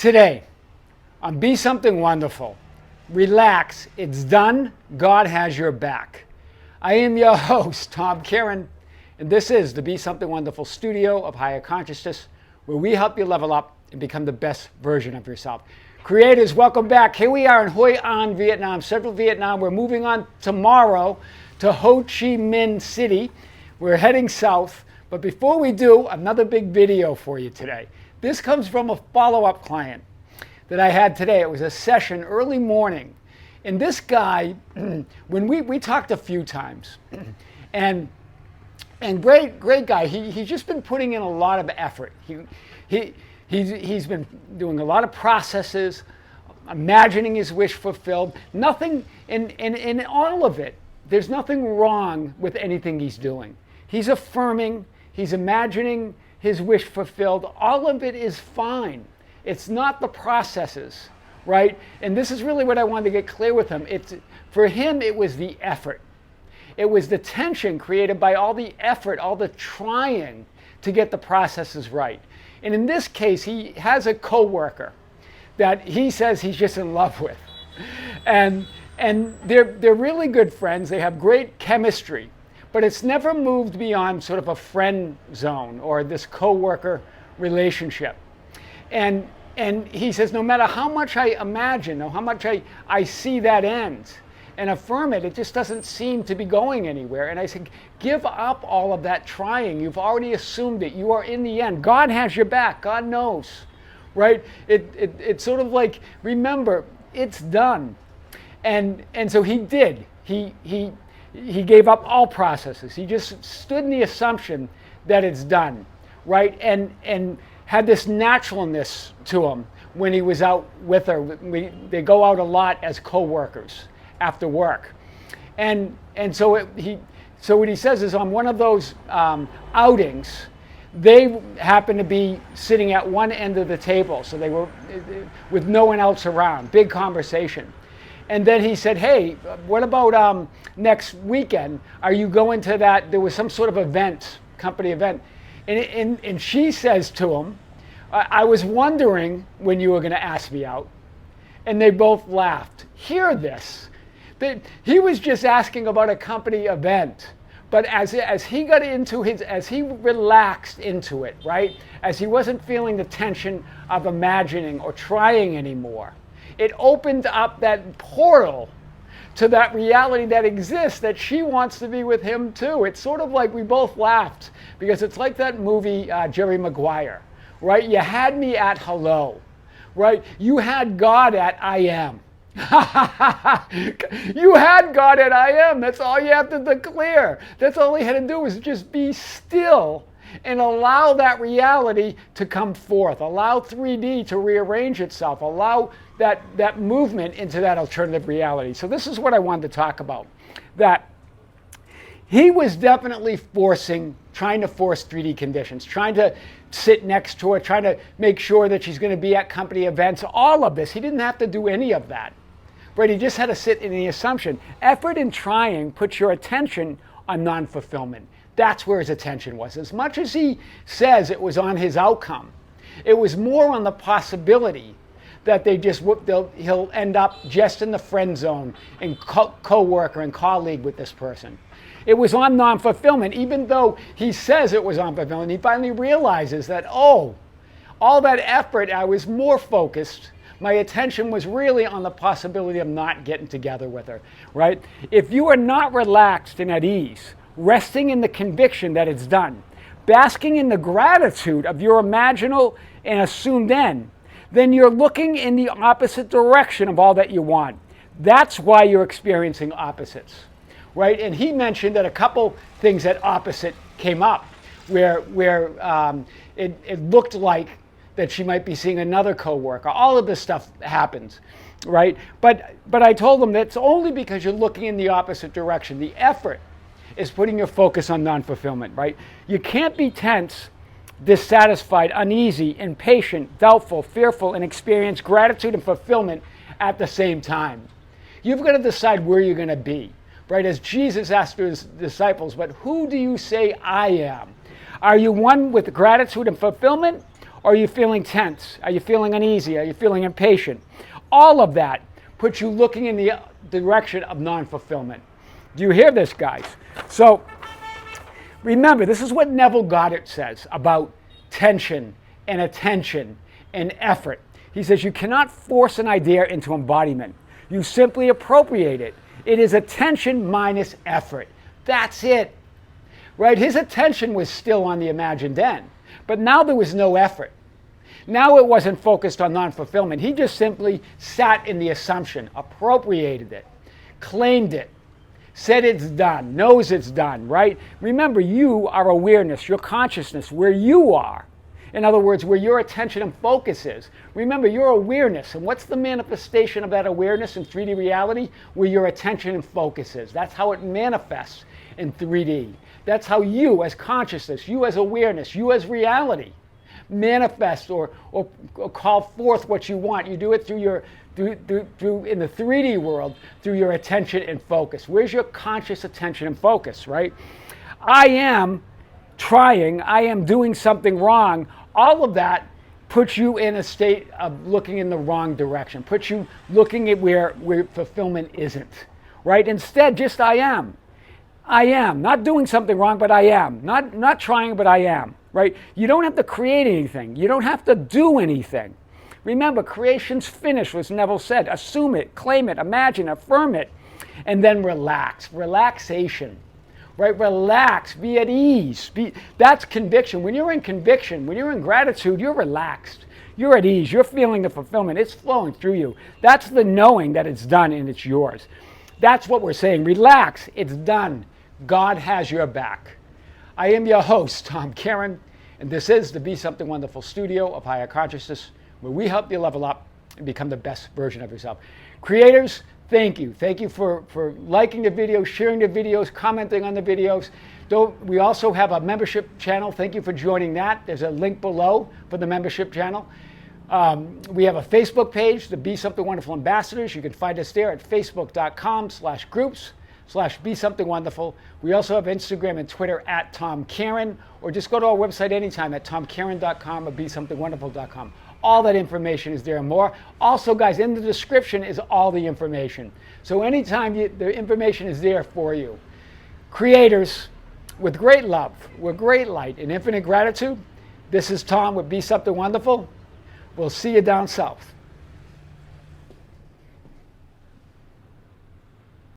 Today, on Be Something Wonderful, relax, it's done, God has your back. I am your host, Tom Kearin, and this is the Be Something Wonderful studio of higher consciousness, where we help you level up and become the best version of yourself. Creators, welcome back. Here we are in Hoi An, Vietnam, Central Vietnam. We're moving on tomorrow to Ho Chi Minh City. We're heading south, but before we do, another big video for you today. This comes from a follow-up client that I had today. It was a session early morning. And this guy, when we talked a few times, and great guy. He's just been putting in a lot of effort. He's been doing a lot of processes, imagining his wish fulfilled. Nothing in all of it. There's nothing wrong with anything he's doing. He's affirming. He's imagining his wish fulfilled. All of it is fine. It's not the processes, right? And this is really what I wanted to get clear with him. For him, it was the effort. It was the tension created by all the effort, all the trying to get the processes right. And in this case, he has a coworker that he says he's just in love with. And they're really good friends. They have great chemistry. But it's never moved beyond sort of a friend zone or this coworker relationship. And he says, no matter how much I imagine or how much I see that end and affirm it, it just doesn't seem to be going anywhere. And I said, give up all of that trying. You've already assumed it. You are in the end. God has your back. God knows, right? It's sort of like, remember, it's done. And so he did. He gave up all processes. He just stood in the assumption that it's done, right? And had this naturalness to him when he was out with her. They go out a lot as co-workers after work. And so what he says is on one of those outings, they happened to be sitting at one end of the table. So they were with no one else around, big conversation. And then he said, hey, what about next weekend? Are you going to that? There was some sort of event, company event. And she says to him, I was wondering when you were going to ask me out. And they both laughed. Hear this. He was just asking about a company event. But as he got into as he relaxed into it, right? As he wasn't feeling the tension of imagining or trying anymore, it opened up that portal to that reality that exists, that she wants to be with him too. It's sort of like we both laughed because it's like that movie, Jerry Maguire, right? You had me at hello, right? You had God at I am. You had God at I am. That's all you have to declare. That's all he had to do was just be still and allow that reality to come forth. Allow 3D to rearrange itself. Allow that movement into that alternative reality. So this is what I wanted to talk about. That he was definitely trying to force 3D conditions, trying to sit next to her, trying to make sure that she's going to be at company events, all of this. He didn't have to do any of that. Right? He just had to sit in the assumption. Effort in trying puts your attention on non-fulfillment. That's where his attention was. As much as he says it was on his outcome, it was more on the possibility that he'll end up just in the friend zone and co-worker and colleague with this person. It was on non-fulfillment, even though he says it was on fulfillment. He finally realizes that, all that effort, I was more focused. My attention was really on the possibility of not getting together with her, right? If you are not relaxed and at ease, resting in the conviction that it's done, basking in the gratitude of your imaginal and assumed end, then you're looking in the opposite direction of all that you want. That's why you're experiencing opposites, right? And he mentioned that a couple things that opposite came up, where it looked like that she might be seeing another coworker. All of this stuff happens, right? But I told him that's only because you're looking in the opposite direction. The effort is putting your focus on non-fulfillment, right? You can't be tense, dissatisfied, uneasy, impatient, doubtful, fearful, and experience gratitude and fulfillment at the same time. You've got to decide where you're going to be, right? As Jesus asked his disciples, but who do you say I am? Are you one with gratitude and fulfillment, Or are you feeling tense? Are you feeling uneasy? Are you feeling impatient? All of that puts you looking in the direction of non-fulfillment. Do you hear this, guys? So remember, this is what Neville Goddard says about tension and attention and effort. He says you cannot force an idea into embodiment. You simply appropriate it. It is attention minus effort. That's it. Right? His attention was still on the imagined end, but now there was no effort. Now it wasn't focused on non-fulfillment. He just simply sat in the assumption, appropriated it, claimed it, said it's done, knows it's done, right? Remember, you are awareness, your consciousness, where you are. In other words, where your attention and focus is. Remember, your awareness, and what's the manifestation of that awareness in 3D reality? Where your attention and focus is. That's how it manifests in 3D. That's how you as consciousness, you as awareness, you as reality manifest or call forth what you want. You do it through your through in the 3D world through your attention and focus. Where's your conscious attention and focus, right? I am trying, I am doing something wrong. All of that puts you in a state of looking in the wrong direction, puts you looking at where fulfillment isn't, right? Instead, just I am. I am. Not doing something wrong, but I am. Not trying, but I am, right? You don't have to create anything. You don't have to do anything. Remember, creation's finished, as Neville said. Assume it, claim it, imagine, affirm it, and then relax. Relaxation. Right? Relax, be at ease. That's conviction. When you're in conviction, when you're in gratitude, you're relaxed. You're at ease. You're feeling the fulfillment. It's flowing through you. That's the knowing that it's done and it's yours. That's what we're saying. Relax. It's done. God has your back. I am your host, Tom Kearin, and this is the Be Something Wonderful studio of higher consciousness, where we help you level up and become the best version of yourself. Creators, thank you. Thank you for liking the videos, sharing the videos, commenting on the videos. We also have a membership channel. Thank you for joining that. There's a link below for the membership channel. We have a Facebook page, the Be Something Wonderful Ambassadors. You can find us there at facebook.com/groups/Be Something Wonderful. We also have Instagram and Twitter at Tom Kearin, or just go to our website anytime at tomkearin.com or besomethingwonderful.com. All that information is there and more. Also, guys, in the description is all the information. So anytime the information is there for you. Creators, with great love, with great light, and infinite gratitude, this is Tom with Be Something Wonderful. We'll see you down south.